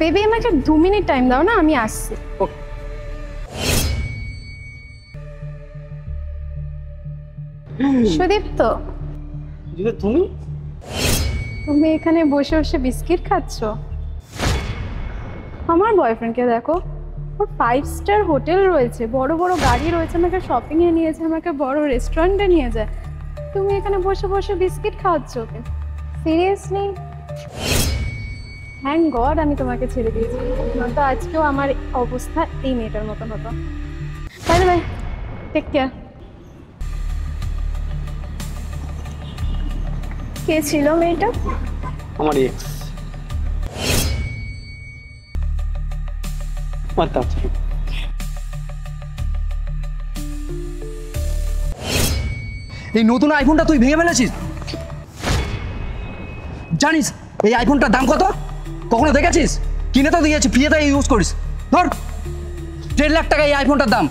Baby আমাকে 2 minute time দাও না, আমি আসছি। সুদীপ্ত, তুমি তুমি এখানে বসে বসে বিস্কিট খাচ্ছ? আমার বয়ফ্রেন্ডকে দেখো, ওর 5 স্টার হোটেল রয়েছে, বড় বড় গাড়ি রয়েছে, আমাকে শপিং এ নিয়ে যায়, আমাকে বড় রেস্টুরেন্টে নিয়ে যায়। তুমি এখানে বসে বসে বিস্কিট খাওয়াচ্ছ ওকে? সিরিয়াসলি? থ্যাংক গড আমি তোমাকে ছেড়ে দিয়েছি, নয়তো আজকেও আমার অবস্থা এই মেয়েটার মতন হতো। Bye bye, take care. কে ছিল মেয়েটা? আমার এক্স। এই নতুন আইফোনটা তুই ভেঙে ফেলেছিস? জানিস এই আইফোনটার দাম কত? কখনো দেখেছিস? কিনে তো দিয়েছি, ফ্রিতে ইউজ করিস। ধর, 1.5 লাখ টাকা এই আইফোনটার দাম।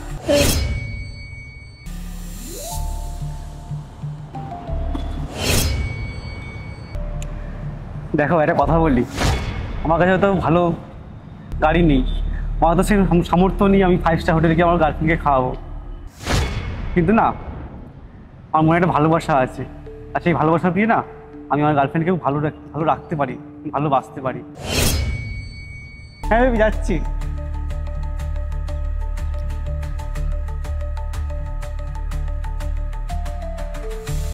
দেখো একটা কথা বলি, আমার কাছে তো ভালো গাড়ি নেই, আমার তো সেই সামর্থ্য নেই আমি 5 স্টার হোটেলে গিয়ে আমার গার্লফ্রেন্ডকে খাওয়াবো। কিন্তু না, আমার মনে একটা ভালোবাসা আছে, আর সেই ভালোবাসা দিয়ে না আমি আমার গার্লফ্রেন্ডকেও ভালো রাখতে পারি, ভালোবাসতে পারি। হ্যাঁ, আমি যাচ্ছি।